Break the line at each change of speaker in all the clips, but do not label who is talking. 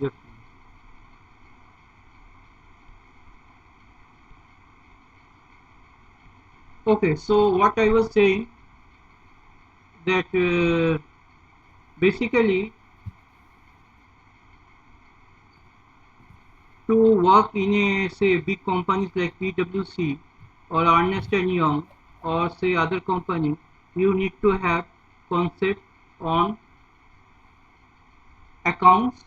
Yes. Okay, so what I was saying that basically to work in a say big companies like PwC or Ernst and Young or say other company, you need to have concept on accounts,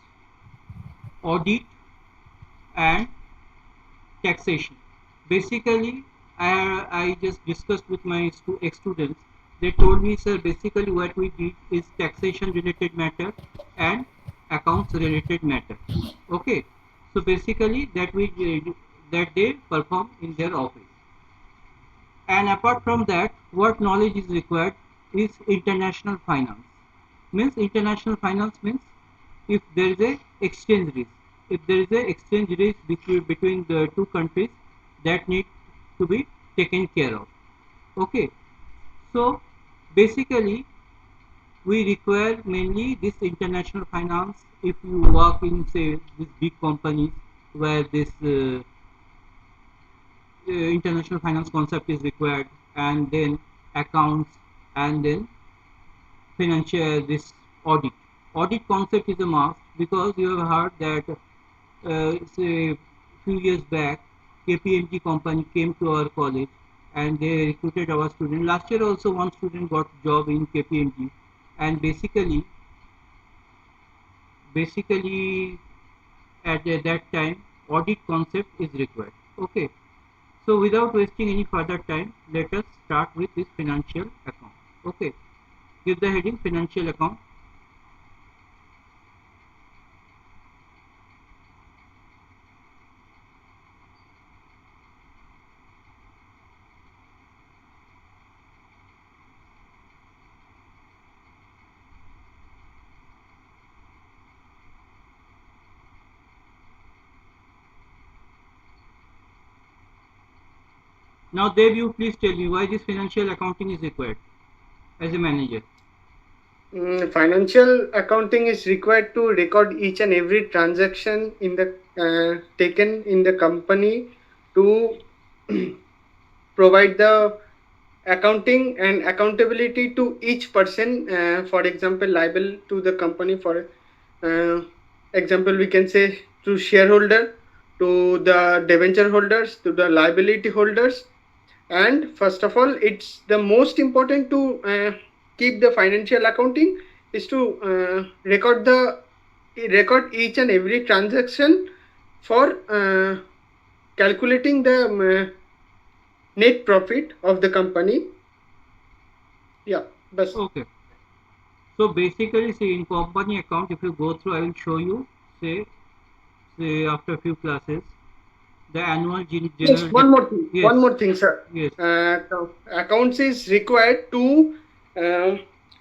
audit, and taxation. Basically, I just discussed with my ex-students. They told me, sir, basically what we did is taxation related matter and accounts related matter. Okay, so basically that they perform in their office. And apart from that, what knowledge is required is international finance. Means international finance means if there is a exchange risk. If there is a exchange risk between the two countries, that need to be taken care of. Okay. So basically we require mainly this international finance if you work in say these big companies where this international finance concept is required, and then accounts, and then financial this audit concept is a must because you have heard that say few years back KPMG company came to our college and they recruited our student. Last year also one student got job in KPMG, and basically at that time audit concept is required. Okay, so without wasting any further time, let us start with this financial account. Okay, give the heading financial account. Now Dev, you please tell me why this financial accounting is required as a manager.
Financial accounting is required to record each and every transaction in the taken in the company to provide the accounting and accountability to each person. For example, liable to the company. For uh, example, we can say to shareholder, to the debenture holders, to the liability holders. And first of all, it's the most important to keep the financial accounting is to record each and every transaction for calculating the net profit of the company. Yeah, but
Okay, so basically, see in company account, if you go through, I will show you. Say after a few classes, the annual
yes,
general
one
yes,
more thing, sir.
yes.
Accounts is required to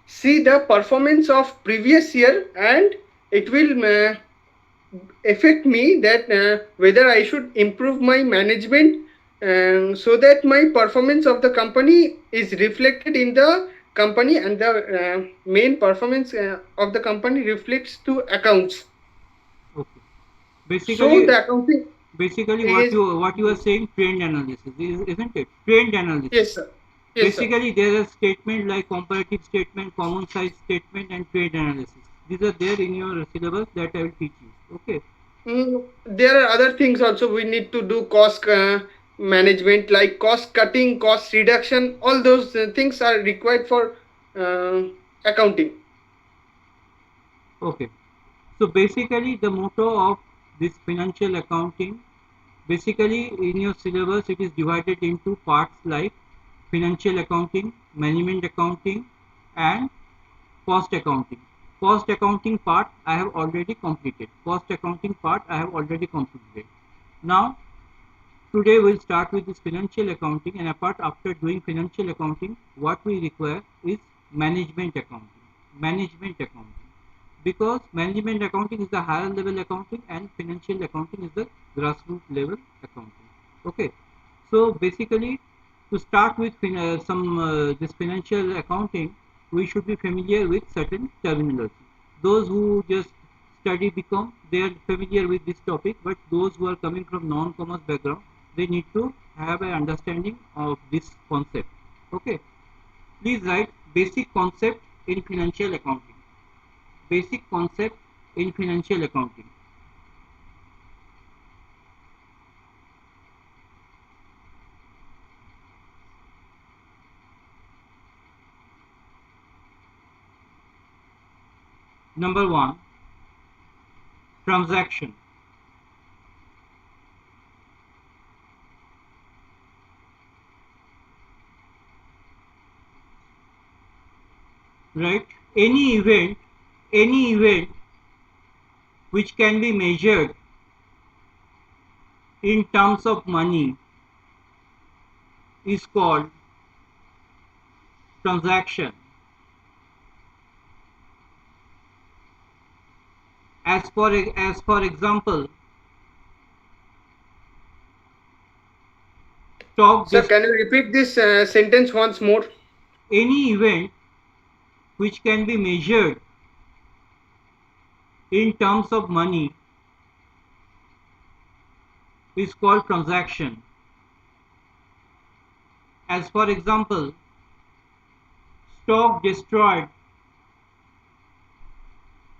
see the performance of previous year, and it will affect me that whether I should improve my management so that my performance of the company is reflected in the company, and the main performance of the company reflects to accounts.
Okay.
So
Basically,
the accounting is
what you are saying trend analysis isn't it? Trend analysis.
yes, sir. Yes, sir.
Basically, there are statement like comparative statement, common size statement, and trade analysis. These are there in your syllabus that I will teach you. Okay.
There are other things also we need to do cost management, like cost cutting, cost reduction. All those things are required for accounting.
Okay. So basically, the motto of this financial accounting, basically in your syllabus, it is divided into parts like financial accounting, management accounting, and cost accounting. Cost accounting part I have already completed. Cost accounting part I have already completed. Now today we'll start with this financial accounting, and apart after doing financial accounting, what we require is management accounting. Management accounting. Because management accounting is the higher level accounting and financial accounting is the grassroots level accounting. Okay. So basically to start with some this financial accounting, we should be familiar with certain terminology. Those who just study BCom, they are familiar with this topic, but those who are coming from non-commerce background, they need to have an understanding of this concept. Okay, please write basic concept in financial accounting. Basic concept in financial accounting. Number 1, transaction. Right? Any event which can be measured in terms of money is called transaction. As for example, stock.
Sir, can you repeat this sentence once more?
Any event which can be measured in terms of money is called transaction. As for example, stock destroyed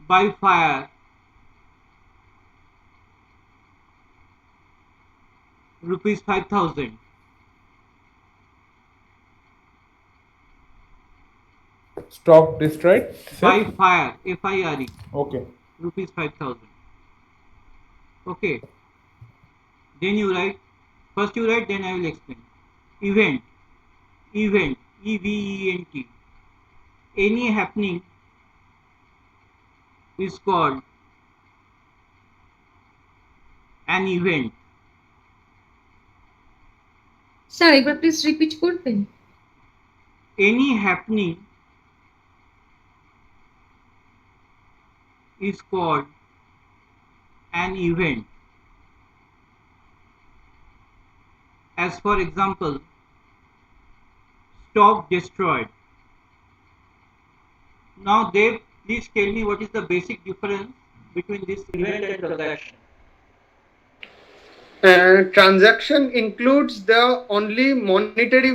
by fire, rupees 5,000.
Stock destroyed
By fire, FIRE,
Okay.
rupees 5,000. Okay. Then you write, first you write, then I will explain. Event, EVENT. Any happening is called an event.
Sir একবার please repeat করবেন?
Any happening is called an event. As for example, stock destroyed. Now Dev, please tell me what is the basic difference between this event and transaction.
Transaction includes the only monetary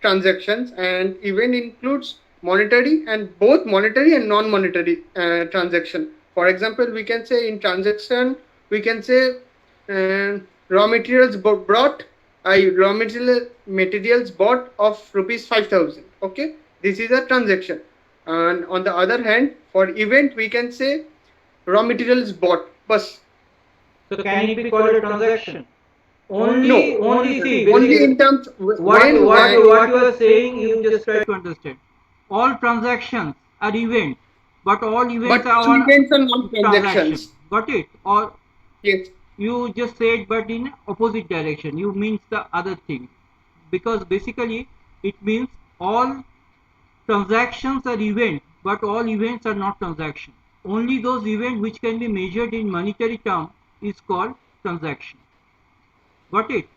transactions, and event includes monetary and both monetary and non-monetary transaction. For example, we can say in transaction, we can say raw materials brought, materials bought of rupees 5,000. Okay, this is a transaction. And on the other hand, for event, we can say raw materials bought. Bus.
So can it be called a transaction? Only,
No. Only in terms
what you are saying, you just try to understand. All transactions are event, but all events
but
are
events are not transactions.
Got it? Or
Yes.
you just say it, but in opposite direction. You means the other thing, because basically it means all transactions are event, but all events are not transaction. Only those events which can be measured in monetary term is called transaction. Got it?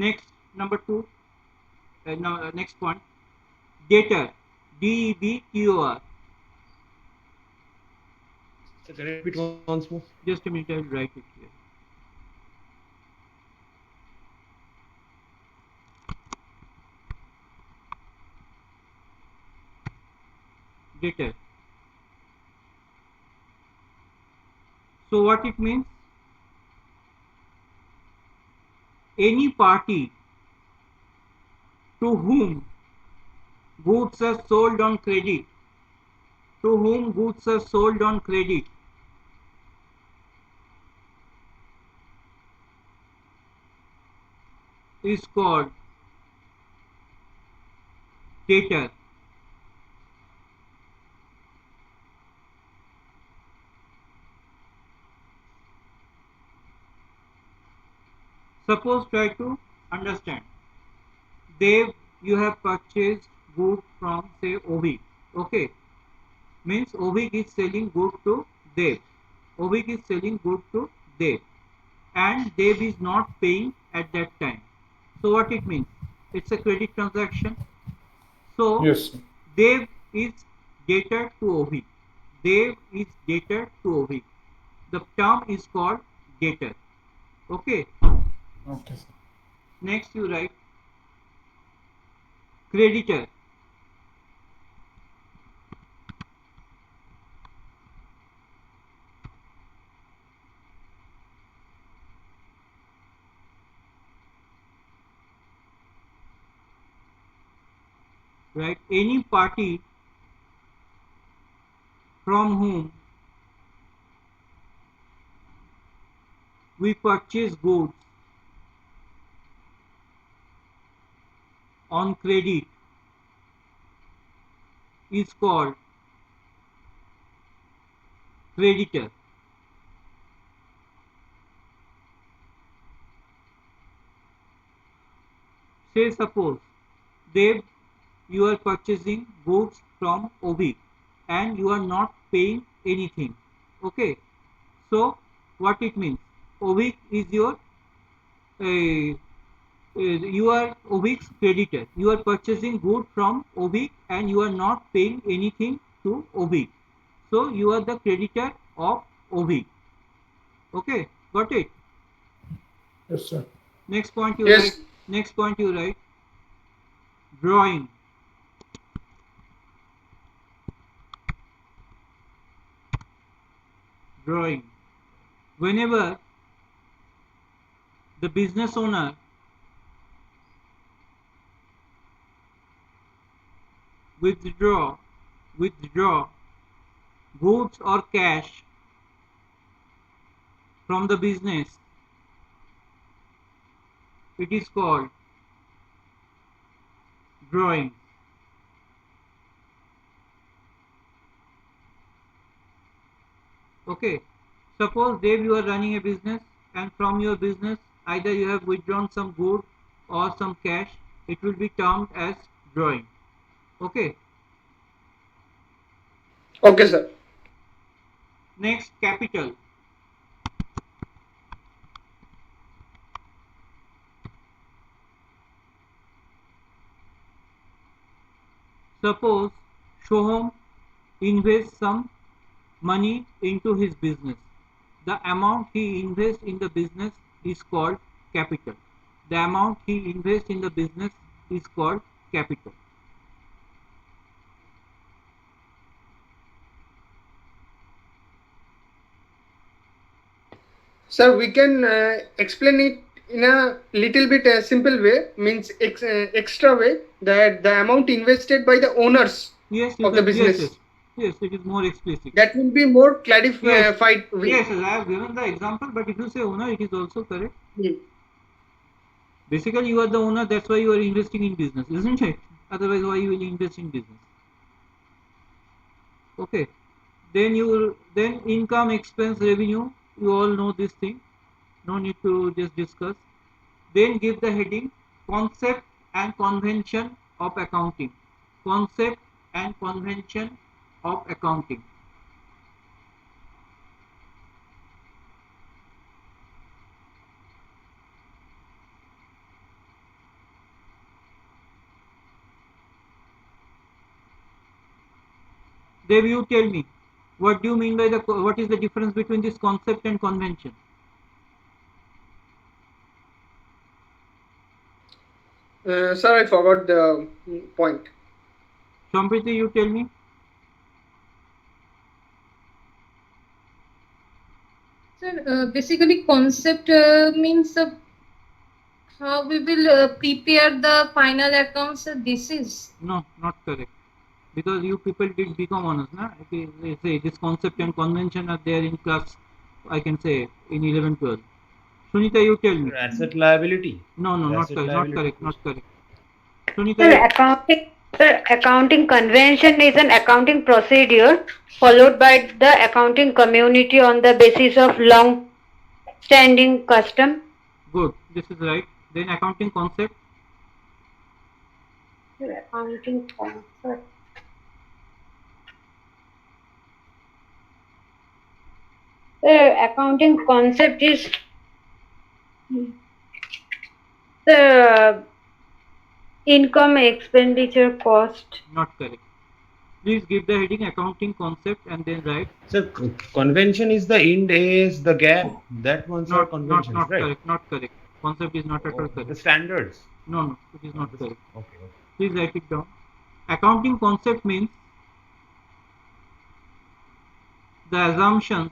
Next, number 2. Next point. Debtor. DEBTOR.
Can you repeat once more?
Just a minute, I will write it here. Debtor. So what it means? Any party to whom goods are sold on credit, is called debtor. Suppose, try to understand. Dev, you have purchased good from, say, Ovik. Okay, means Ovik is selling good to Dev. And Dev is not paying at that time. So what it means? It's a credit transaction. So
Yes.
Dev is debtor to Ovik. Dev is debtor to Ovik. The term is called debtor. Okay.
Okay, sir.
Next you write creditor. Right? Any party from whom we purchase goods on credit is called creditor. Say suppose Dev, you are purchasing goods from Ovik and you are not paying anything. Okay. So what it means? Ovik is your you are Ovik's creditor. You are purchasing good from Ovik and you are not paying anything to Ovik. So you are the creditor of Ovik. Okay, got it?
Yes, sir.
Next point you
Yes.
write. Next point you write. Drawing. Drawing. Whenever the business owner withdraw goods or cash from the business, it is called drawing. Okay, suppose Dave, you are running a business and from your business either you have withdrawn some good or some cash, it will be termed as drawing. Okay,
Okay, sir.
next capital. Suppose Shoham invests some money into his business. The amount he invests in the business is called capital. The amount he invests in the business is called capital.
Sir, we can explain it in a little bit simple way, means extra way, that the amount invested by the owners
Yes, you
of the
can. Yes,
business.
yes, yes. It is more explicit.
That will be more
Yes,
clarified way.
yes. I have given the example, but if you say owner, it is also correct.
Hmm.
Basically, you are the owner. That's why you are investing in business, isn't it? Otherwise, why you will invest in business? Okay. Then income, expense, revenue. You all know this thing. No need to just discuss. Then give the heading concept and convention of accounting. Concept and convention of accounting. Dev, you tell me, what do you mean by what is the difference between this concept and convention?
Sir, I forgot the point.
Sampriti, you tell me.
Sir, basically concept means how we will prepare the final accounts. This is
No, not correct. Because you people did become honors, na? They say this concept and convention are there in class, I can say, in 11, 12. Sunita, you tell me.
Asset liability.
No, no, not
Asset
correct, not
liability.
correct, not correct. Sunita,
Sir,
you,
accounting convention is an accounting procedure followed by the accounting community on the basis of long-standing custom.
good, this is right. Then accounting concept.
Accounting concept. Accounting concept is the income, expenditure, cost.
Not correct. Please give the heading accounting concept and then write.
Sir, convention is the Ind AS, the gap. That ones are conventions,
Not
right?
correct, not correct. Concept is not at all
Oh, the
correct.
standards.
No, it is not
This-
correct.
Okay, okay.
Please write it down. Accounting concept means the assumptions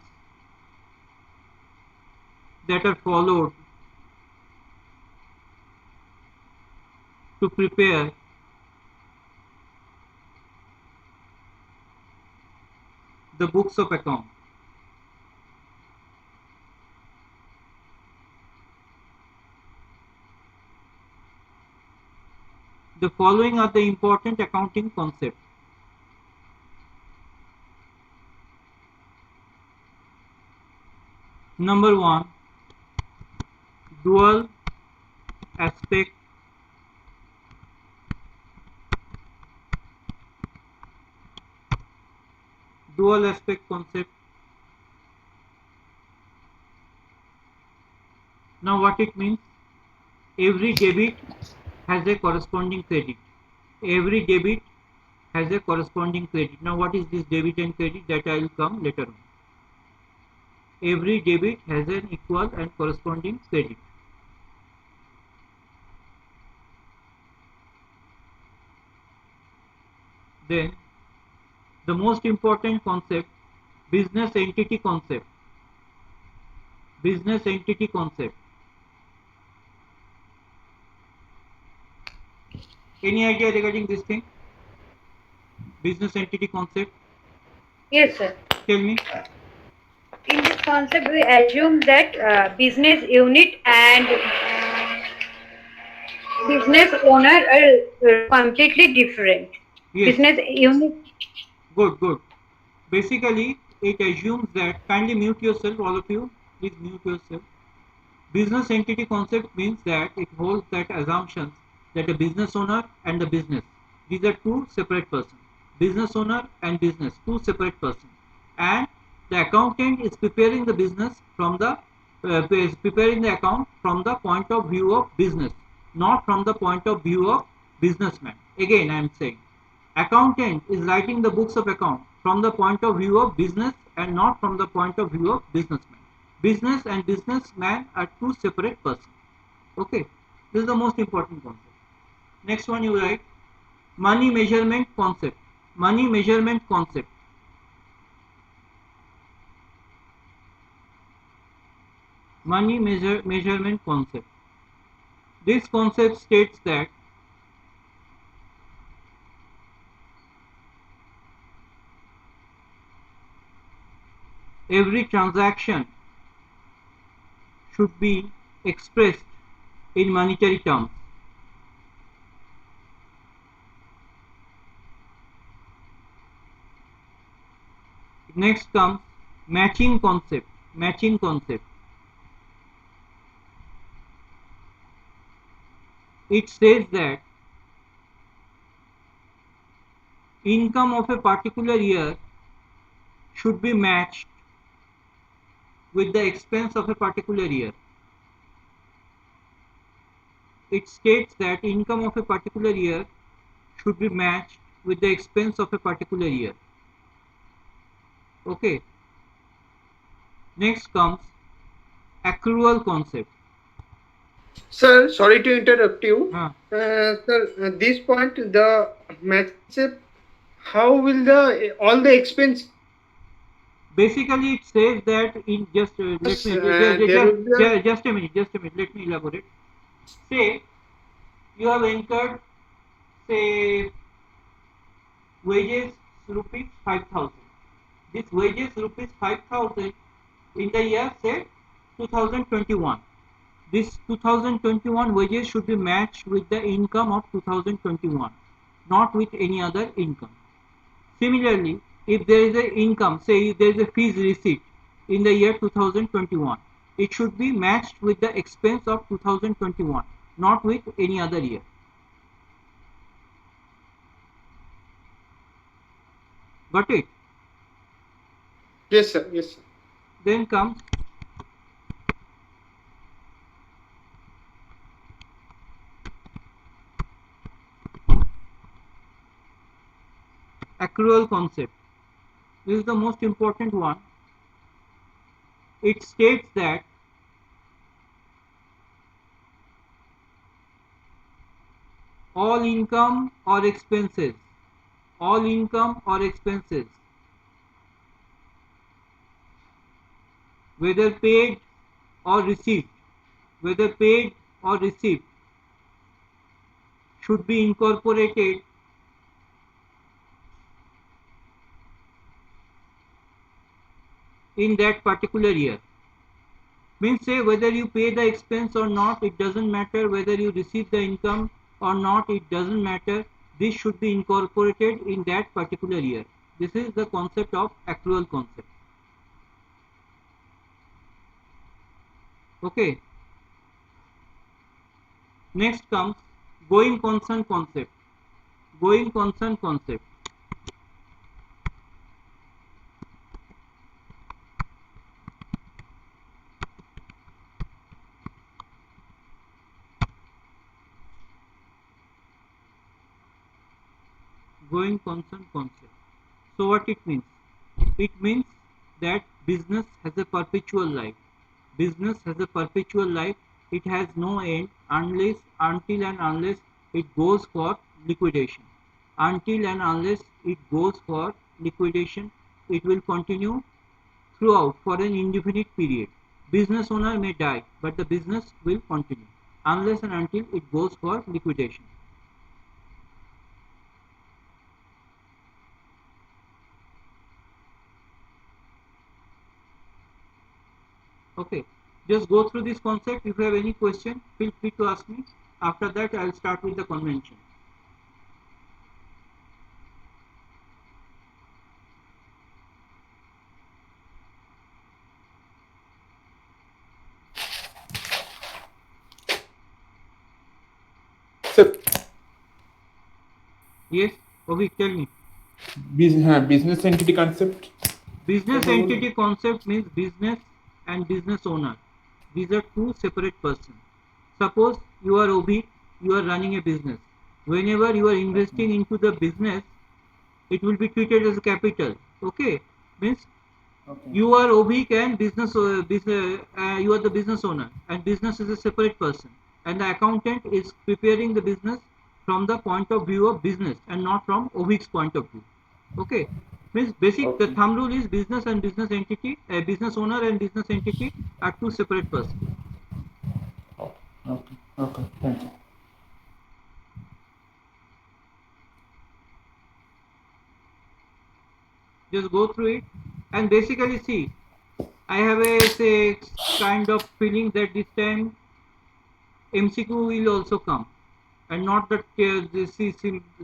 that are followed to prepare the books of account. The following are the important accounting concepts. Number 1, dual aspect concept. Now what it means? Every debit has a corresponding credit. Every debit has a corresponding credit. Now what is this debit and credit? That I will come later on. Every debit has an equal and corresponding credit. Then the most important concept, business entity concept. Business entity concept. Any idea regarding this thing? Business entity concept?
Yes, sir.
Tell me.
In this concept, we assume that business unit and business owner are completely different.
Yes.
Business unit.
Good. Basically, it assumes that, kindly mute yourself, all of you. Please mute yourself. Business entity concept means that it holds that assumptions that the business owner and the business, these are two separate persons. Business owner and business, two separate persons. And the accountant is preparing the business from the is preparing the account from the point of view of business, not from the point of view of businessman. Again, I am saying, accountant is writing the books of account from the point of view of business and not from the point of view of businessman. Business and businessman are two separate persons. Okay, this is the most important concept. Next one you write money measurement concept. Money measurement concept. Money measurement concept. This concept states that every transaction should be expressed in monetary terms. Next comes matching concept. Matching concept. It says that income of a particular year should be matched with the expense of a particular year. It states that income of a particular year should be matched with the expense of a particular year. Okay. Next comes accrual concept.
Sir, sorry to interrupt you.
Huh.
Sir, at this point, the matchup, how will the all the expense?
Basically, it says that in just let me
there will be a-
just a minute. Let me elaborate. Say you have entered, say, wages rupees 5,000. This wages rupees 5,000 in the year, say, 2021. This 2021 wages should be matched with the income of 2021, not with any other income. Similarly, if there is a income, say if there is a fees receipt in the year 2021, it should be matched with the expense of 2021, not with any other year. Got it?
Yes, sir. Yes, sir.
Then comes accrual concept. This is the most important one. It states that all income or expenses, whether paid or received, should be incorporated in that particular year. Means say whether you pay the expense or not, it doesn't matter. Whether you receive the income or not, it doesn't matter. This should be incorporated in that particular year. This is the concept of accrual concept. Okay. Next comes going concern concept. Going concern concept. Going concern concept. So what it means? It means that business has a perpetual life. Business has a perpetual life. It has no end until and unless it goes for liquidation. Until and unless it goes for liquidation, it will continue throughout for an indefinite period. Business owner may die, but the business will continue unless and until it goes for liquidation. Okay, just go through this concept. If you have any question, feel free to ask me. After that, I will start with the convention.
Sir,
Yes, Ovi, tell me.
business entity concept.
Business entity concept means business and business owner. These are two separate persons. Suppose you are Obi, you are running a business. Whenever you are investing into the business, it will be treated as capital. Okay, means
Okay.
you are Obik and you are the business owner, and business is a separate person, and the accountant is preparing the business from the point of view of business and not from Obik's point of view. Okay, means basic the
Okay.
thumb rule is business and business entity, a business owner and business entity are two separate persons.
Okay. Okay. Thank you.
Just go through it and basically see. I have a kind of feeling that this time MCQ will also come, and not that this is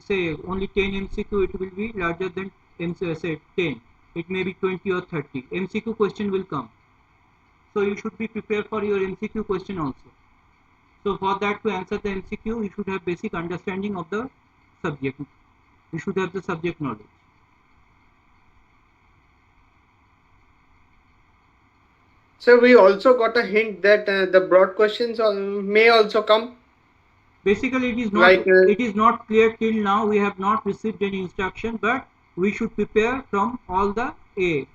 say only 10 MCQ. It will be larger than say 10. It may be 20 or 30. MCQ question will come, so you should be prepared for your MCQ question also. So for that, to answer the MCQ, you should have basic understanding of the subject. You should have the subject knowledge.
So we also got a hint that the broad questions may also come.
Basically,
Like,
it is not clear till now. We have not received any instruction, but we should prepare from all the A.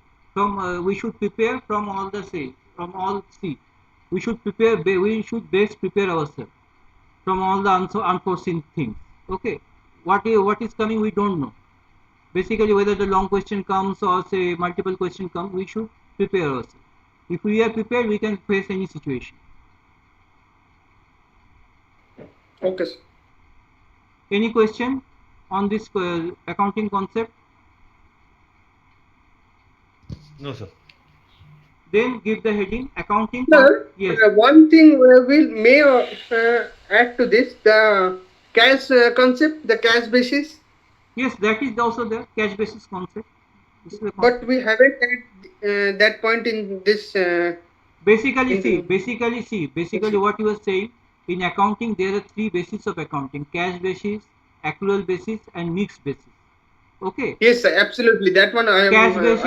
We should prepare from all the C. From all C. We should prepare. We should best prepare ourselves from all the unforeseen things. Okay. What is coming, we don't know. Basically, whether the long question comes or say multiple question come, we should prepare ourselves. If we are prepared, we can face any situation.
okay, sir.
Any question on this accounting concept?
No, sir.
Then give the heading accounting.
Sir,
Yes.
one thing we may add to this, the cash concept, the cash basis,
Yes, that is also the cash basis concept. This is the concept.
but we haven't had that point in this.
Basically, what you are saying, in accounting there are three bases of accounting: cash basis, accrual basis, and mixed basis. Okay.
Yes, sir, absolutely. That one I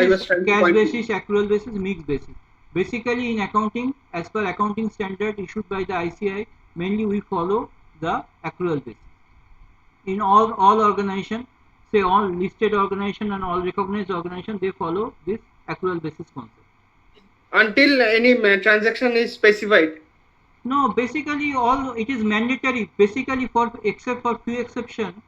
was trying to point
basis, accrual basis, mixed basis. Basically, in accounting, as per accounting standard issued by the ICI, mainly we follow the accrual basis. In all organization, say all listed organization and all recognized organization, they follow this accrual basis concept.
Until any transaction is specified.
No, basically all it is mandatory. Basically, for except for few exception,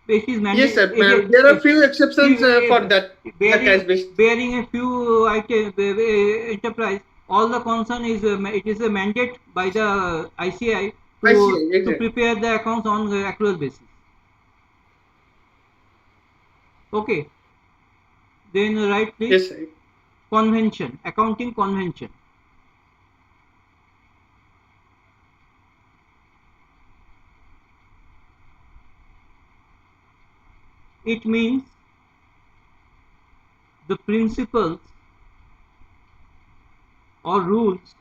it is
Yes, sir.
mandatory.
There are few exceptions for that. The cash based.
Bearing a few item enterprise, all the concern is it is a mandate by the ICI
I see.
to
Exactly.
prepare the accounts on accrual basis. Okay. Then right, please.
Yes, sir.
Convention, accounting convention. It means the principles or rules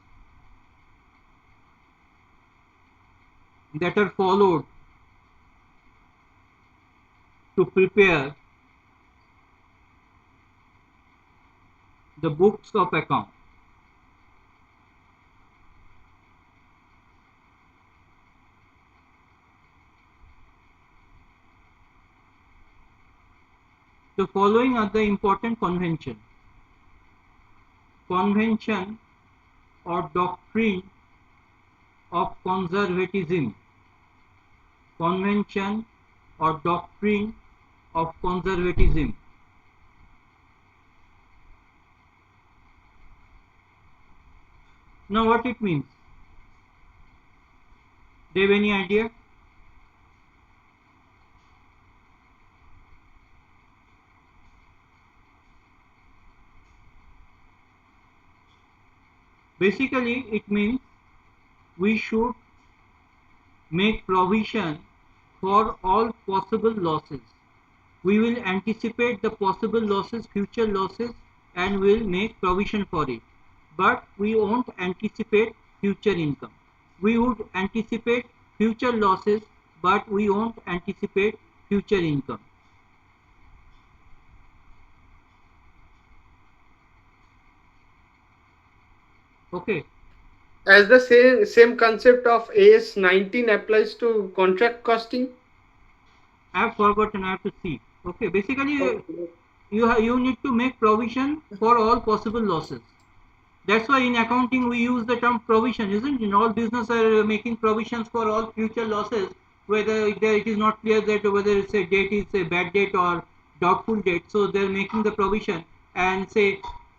that are followed to prepare the books of account. The following are the important convention. Convention or doctrine of conservatism. Convention or doctrine of conservatism. Now what it means? Do you have any idea? Basically, it means we should make provision for all possible losses. We will anticipate the possible losses, future losses, and will make provision for it. But we won't anticipate future income. We would anticipate future losses, but we won't anticipate future income. Okay.
As the same concept of AS 19 applies to contract costing.
I have forgotten. I have to see. Okay. Basically,
Okay.
you need to make provision for all possible losses. That's why in accounting we use the term provision, isn't it? In all business are making provisions for all future losses, whether it is not clear that whether it's a date is a bad date or doubtful date. So they're making the provision and say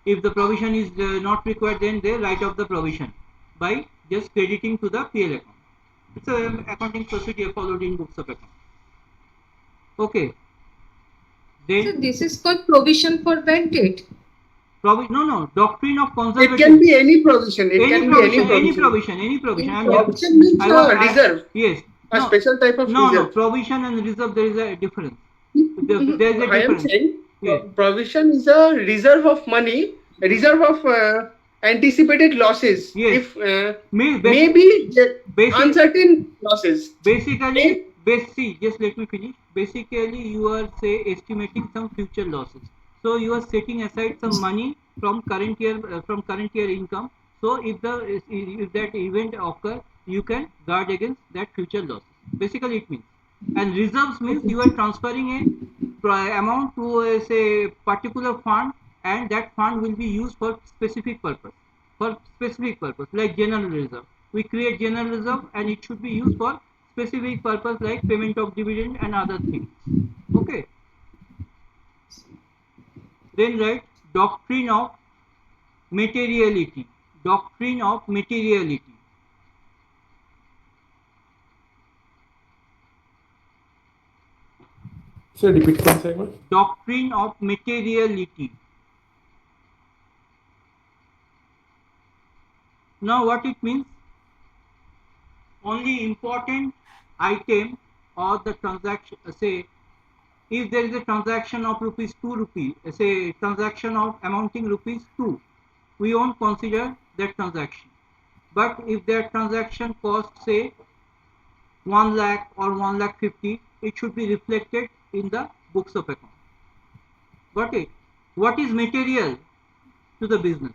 if the provision is not required, then they write off the provision by just crediting to the PL account. It's a accounting procedure followed in books of account. Okay. Then
So this is called provision for bad debt.
no, doctrine of conservatism.
It can be any provision. It can be any provision.
Any provision.
Provision means reserve.
Yes.
A special type of
No,
reserve.
provision and reserve, there is a difference. There is a
I am
difference.
saying
Yes.
provision is a reserve of money, a reserve of anticipated losses.
Yes.
If
Maybe basic-
uncertain losses.
Basically, just let me finish. Basically, you are estimating some future losses. So you are setting aside some money from current year income. So if that event occur, you can guard against that future loss. Basically, it means. And reserves means you are transferring a amount to a particular fund, and that fund will be used for specific purpose. For specific purpose, like general reserve. We create general reserve, and it should be used for specific purpose like payment of dividend and other things. Okay. Then write doctrine of materiality. Doctrine of materiality.
Sir, repeat once again.
Doctrine of materiality. Now what it means? Only important item or the transaction, say if there is a transaction of rupees 2 rupee, say transaction of amounting rupees 2, we won't consider that transaction. But if that transaction costs say 1 lakh or 1 lakh 50, it should be reflected in the books of account. Got it? What is material to the business?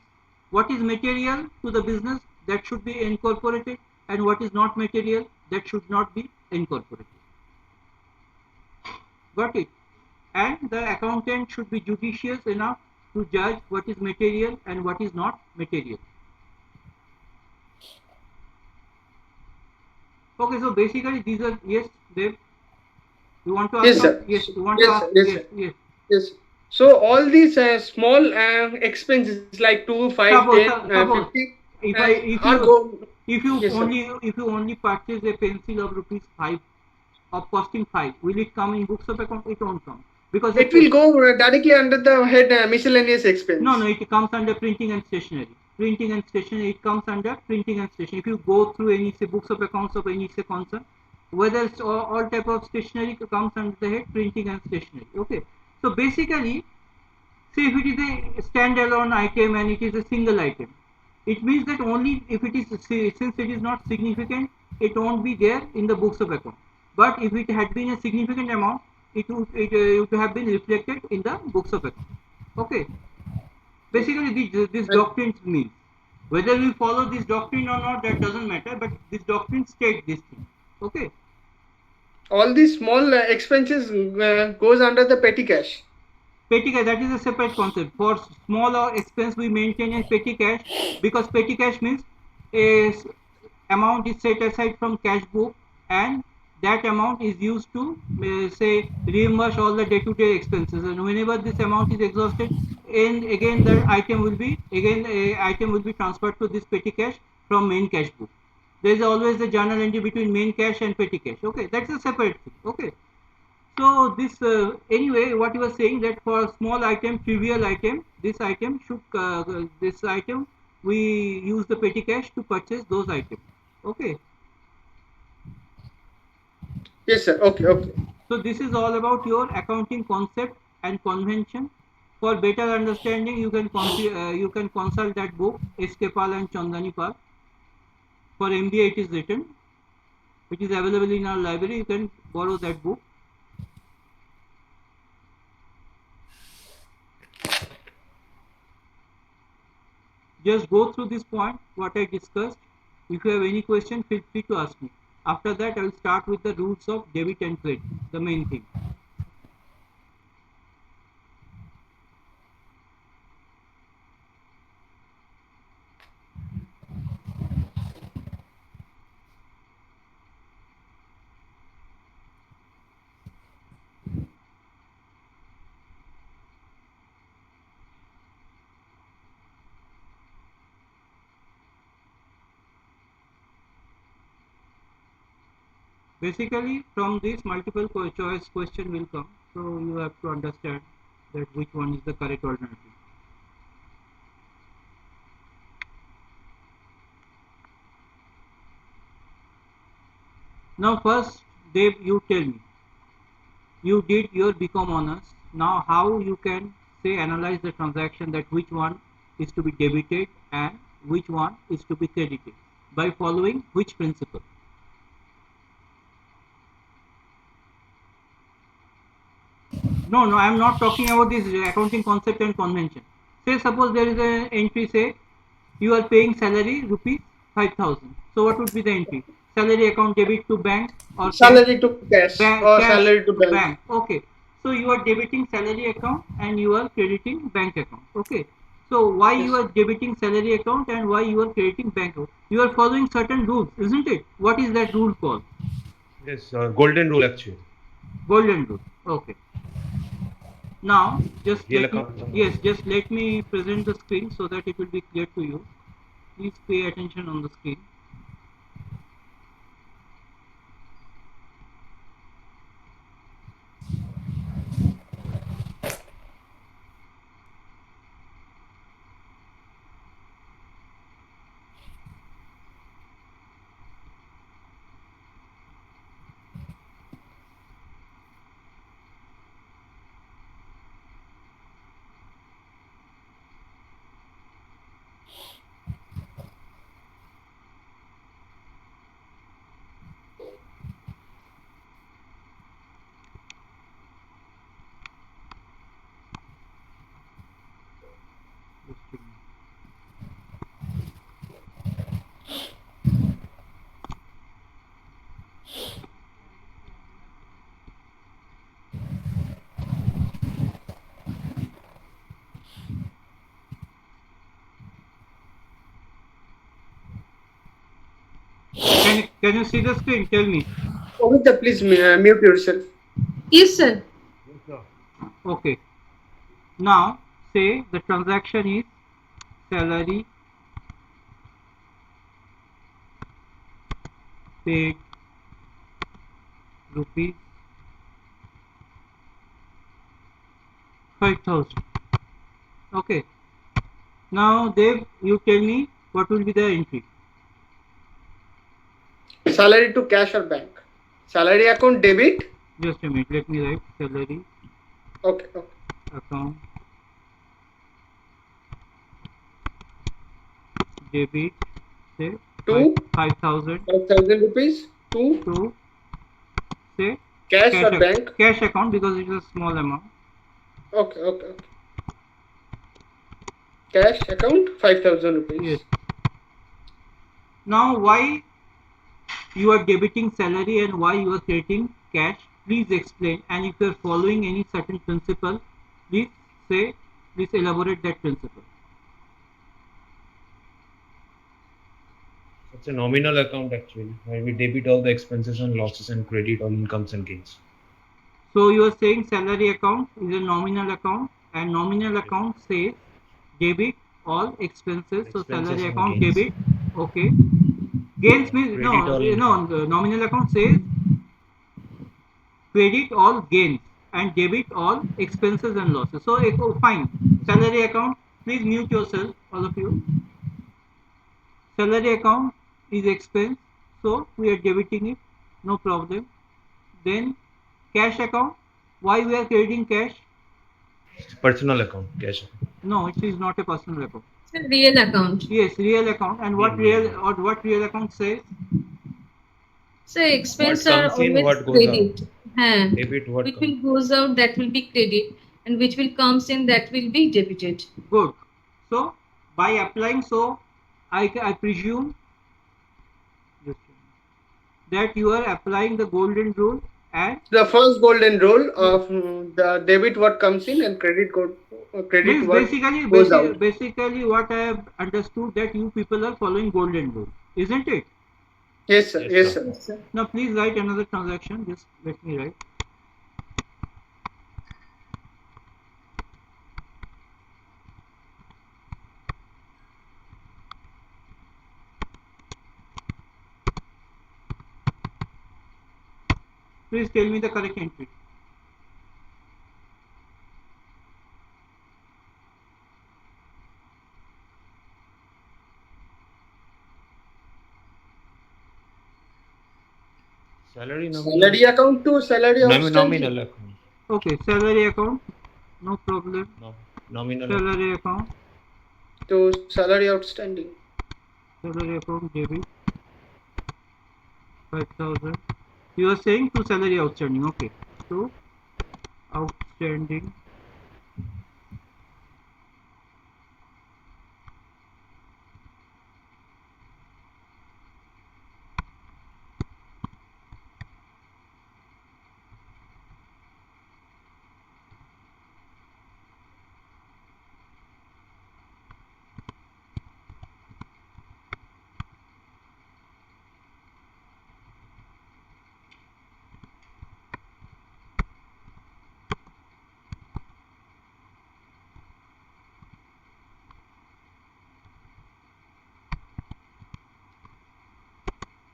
What is material to the business that should be incorporated, and what is not material that should not be incorporated. Got it? and the accountant should be judicious enough to judge what is material and what is not material. Okay, so basically these are, yes, Dev, you want to ask
Yes,
some?
sir.
Yes, you want to
Yes,
ask?
sir. Yes,
Yes,
sir.
yes.
Yes. So all these small expenses like 2, 5,
Suppose,
10,
suppose
50
if I if
are
you
go.
if you
Yes, sir.
only if you only purchase a pencil of rupees 5 of costing 5, will it come in books of account? It won't come because
It will go directly under the head miscellaneous
no,
expense.
it comes under printing and stationery. Printing and stationery, it comes under printing and stationery. If you go through any say books of accounts of any say concern, whether it's all type of stationery comes under the head printing and stationery. Okay, so basically, say if it is a standalone item and it is a single item, it means that only if it is since it is not significant, it won't be there in the books of account. But if it had been a significant amount, it would have been reflected in the books of account. Okay. Basically, this
And
doctrine means whether we follow this doctrine or not, that doesn't matter. But this doctrine states this thing. Okay.
all these small expenses goes under the petty cash.
Petty cash, that is a separate concept. For smaller expense, we maintain a petty cash because petty cash means a amount is set aside from cash book and that amount is used to say reimburse all the day-to-day expenses, and whenever this amount is exhausted, and again the item will be transferred to this petty cash from main cash book. There is always a journal entry between main cash and petty cash. Okay, that's a separate thing. Okay, so this anyway, what you were saying that for a small item, trivial item, this item we use the petty cash to purchase those items. Okay,
Yes, sir. Okay, okay.
so this is all about your accounting concept and convention. For better understanding, you can consult that book S.K. Pal and Chandani Pal. For MBA, it is written, which is available in our library. You can borrow that book. Just go through this point, what I discussed. If you have any question, feel free to ask me. After that, I will start with the rules of debit and credit, the main thing. Basically, from this multiple choice question will come. So you have to understand that which one is the correct alternative. Now first, Dave, you tell me. You did your BCom honors. Now how you can say analyze the transaction that which one is to be debited and which one is to be credited by following which principle? No, I am not talking about this accounting concept and convention. Say suppose there is an entry, say you are paying salary rupees 5,000. So what would be the entry? Salary account debit to bank or cash?
Salary to cash
Bank,
or
cash
salary to
to
bank.
bank. Okay. So you are debiting salary account and you are crediting bank account. Okay. So why you
Yes.
are debiting salary account and why you are crediting bank account? You are following certain rules, isn't it? What is that rule called?
Yes, golden rule actually.
Golden rule. Okay. Now just
Real
let me,
account.
yes, just let me present the screen so that it will be clear to you. Please pay attention on the screen. Can you see the screen? Tell me.
Ovita, please mute yourself.
Yes, sir.
Okay. Now say the transaction is salary paid rupees 5,000. Okay. Now Dev, you tell me what will be the entry.
Salary to cash or bank. Salary account debit.
Just a minute. Let me write salary
Okay. Okay.
account debit say
To
5,000
5,000 rupees to
to say
cash or bank.
cash account because it is a small amount.
Okay. Okay. Okay. Cash account 5,000 rupees.
Yes. Now why you are debiting salary and why you are crediting cash? Please explain, and if you are following any certain principle, please say, please elaborate that principle.
It's a nominal account actually, where we debit all the expenses and losses and credit all incomes and gains.
So you are saying salary account is a nominal account, and nominal account says debit all expenses. So
Expenses
salary
and
account
gains.
debit. Okay. Gains means
Credit all
no. The nominal account says credit all gains and debit all expenses and losses. So fine. Salary account. Please mute yourself, all of you. Salary account is expense, so we are debiting it. No problem. Then cash account. Why we are crediting cash?
Personal account, cash account.
No, it is not a personal account.
It's a real account.
Yes, real account. And what real account says?
So expense
What
are
comes in,
always
what goes
credit.
out. Debit, what
Which
comes.
will goes out, that will be credit, and which will comes in, that will be debited.
Good. So by applying, so I presume that you are applying the golden rule and
The first golden rule of the debit what comes in and credit
means
what goes out.
basically what I have understood that you people are following golden rule, isn't it?
Yes, sir.
Yes,
Yes,
sir.
sir.
Yes, sir.
Now please write another transaction. Just let me write. Please tell me the correct entry.
Salary
Salary account to salary outstanding.
nominal account.
Okay, salary account, no problem.
No, nominal account.
Salary account,
To salary outstanding.
salary account debit 5,000. You are saying to salary outstanding. Okay, to outstanding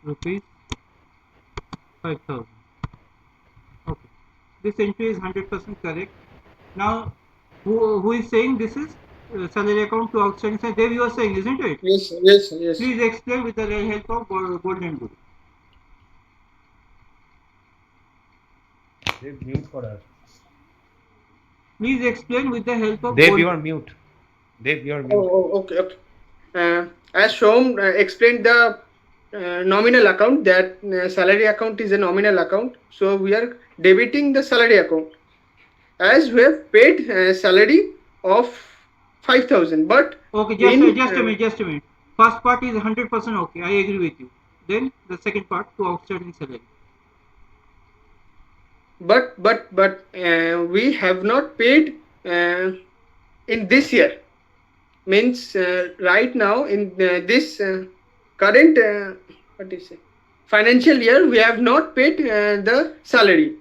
rupees 5,000. Okay, this entry is 100% correct. Now, who is saying this is salary account to outstanding? Dev, you are saying, isn't it?
Yes, sir. Yes, sir. Yes.
Please explain with the help of golden rule.
They mute for us.
Please explain with the help of
Dev, you are mute. Dev, you are mute.
Okay. Okay. As Shom explained the nominal account, that salary account is a nominal account. So we are debiting the salary account as we have paid salary of 5,000. But
Okay,
in
just a minute. First part is 100% okay. I agree with you. Then the second part to outstanding salary.
but we have not paid in this year. Means right now in this current what do you say financial year we have not paid the salary.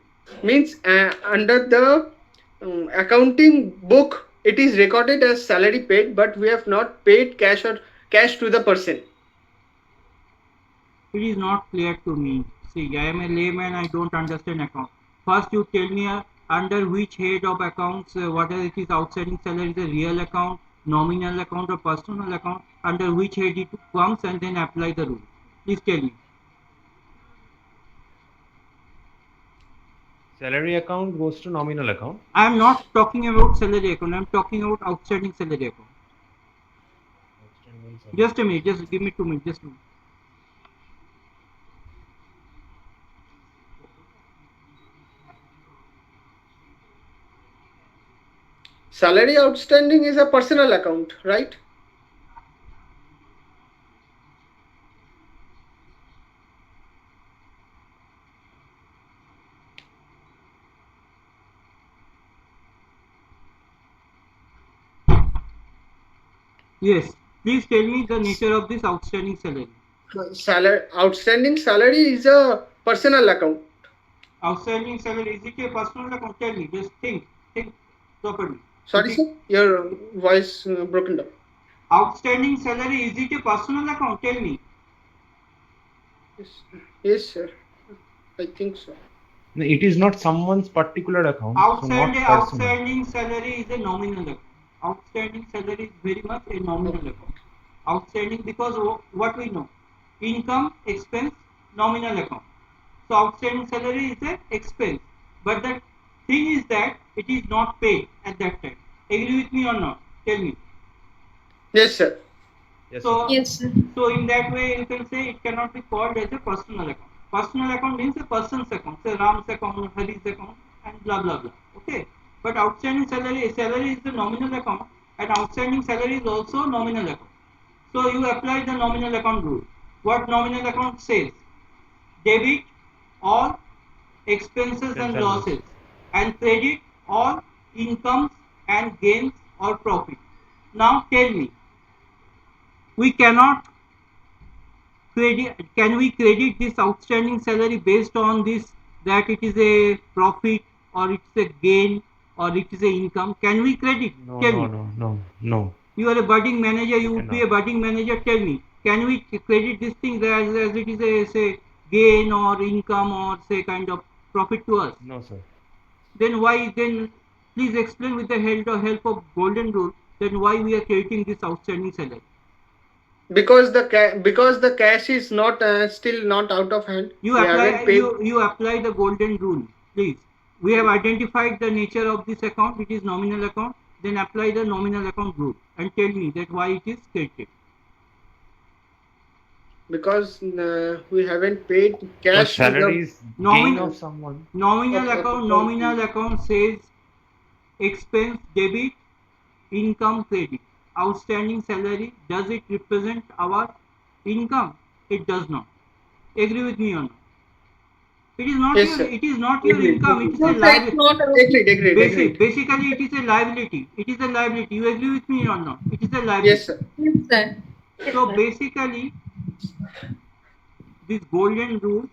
Means under the accounting book it is recorded as salary paid, but we have not paid cash or cash to the person.
It is not clear to me. See, I am a layman, I don't understand account. First you tell me under which head of accounts, whether it is outstanding salary is a real account, nominal account or personal account, under which head it comes, and then apply the rule. Please tell me.
Salary account goes to nominal account.
I am not talking about salary account, I am talking about outstanding salary account.
Outstanding salary.
Just a minute, just give me 2 minutes, just a minute.
Salary outstanding is a personal account, right?
Yes, please tell me the nature of this outstanding salary.
Outstanding salary is a personal account.
Outstanding salary, is it a personal account? Tell me, just think properly.
Sorry,
Is it-
sir, your voice broken down.
Outstanding salary, is it a personal account? Tell me.
Yes, sir. I think so.
No, it is not someone's particular account. So not personal.
Outstanding salary is a nominal account. Outstanding salary is very much a nominal account. Outstanding because what we know, income, expense, nominal account. So outstanding salary is an expense. But the thing is that it is not paid at that time. Agree with me or not? Tell me.
Yes, sir.
Yes,
So,
sir.
Yes, sir.
so in that way, you can say it cannot be called as a personal account. Personal account means a person's account, say Ram's account, Hari's account, and blah blah blah. Okay. But outstanding salary is the nominal account, and outstanding salary is also nominal account. So you apply the nominal account rule. What nominal account says? Debit all expenses and losses, and credit all incomes and gains or profit. Now tell me, we cannot can we credit this outstanding salary based on this, that it is a profit or it's a gain or it is a income? Can we credit?
No,
Tell
no,
me.
no, no, no.
You are a budding manager, you would be a
Cannot.
budding manager. Tell me, can we credit this thing as it is a, say, gain or income or say kind of profit to us?
No, sir.
Then why then? Please explain with the help of golden rule, then why we are crediting this outstanding salary.
Because the cash is not still not out of hand.
You
We
apply
haven't paid.
you apply the golden rule, please. We have identified the nature of this account, it is nominal account. Then apply the nominal account rule and tell me that why it is credited.
Because we haven't paid
Because
cash. to the-
salary is gain
Nominal-
of someone.
Nominal
Okay,
account,
okay.
nominal account says expense debit, income credit. Outstanding salary, does it represent our income? It does not. Agree with me or not? It is not
Yes,
your
sir. Agreed.
income, it is a
No, sir, it's
liability.
not a-
Agreed.
Basically, it is a liability. It is a liability. You agree with me or not? It is a liability.
Yes, sir.
Yes, sir.
So basically, this golden rule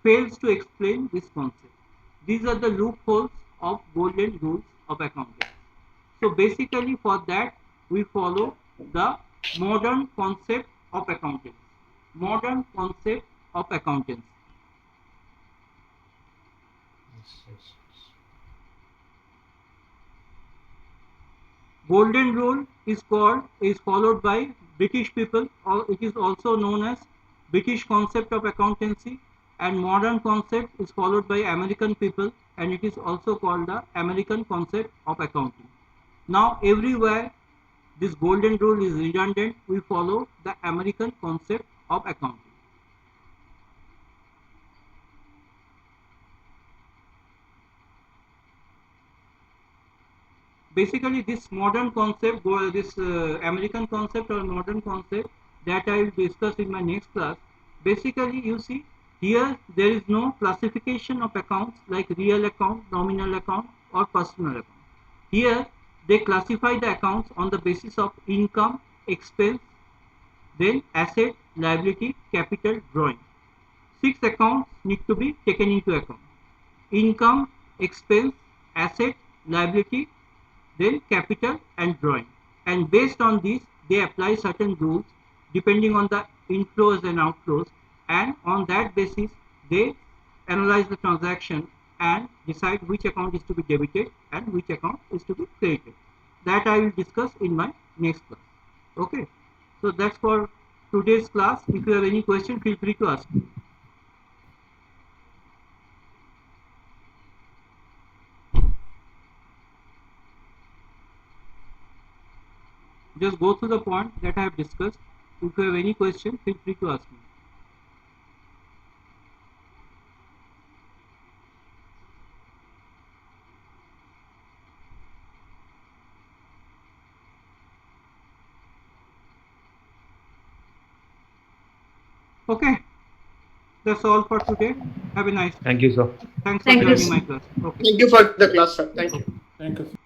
fails to explain this concept. These are the loopholes of golden rules of accounting. So basically, for that, we follow the modern concept of accounting. Modern concept of accounting.
Yes, yes, yes.
Golden rule is followed by British people, or it is also known as British concept of accountancy, and modern concept is followed by American people, and it is also called the American concept of accounting. Now everywhere this golden rule is redundant, we follow the American concept of accounting. Basically, this modern concept, this American concept or modern concept that I will discuss in my next class. Basically, you see, here there is no classification of accounts like real account, nominal account, or personal account. Here, they classify the accounts on the basis of income, expense, then asset, liability, capital, drawing. 6 accounts need to be taken into account: income, expense, asset, liability, then capital and drawing. And based on this, they apply certain rules depending on the inflows and outflows, and on that basis they analyze the transaction and decide which account is to be debited and which account is to be credited. That I will discuss in my next class. Okay, so that's for today's class. If you have any question, feel free to ask me. Just go through the point that I have discussed. If you have any question, feel free to ask me. Okay, that's all for today. Have a nice day.
Thank you, sir.
Thanks for
Thank you,
joining
sir.
my class. Okay.
Thank you for the class, sir. Thank you.
Thank you.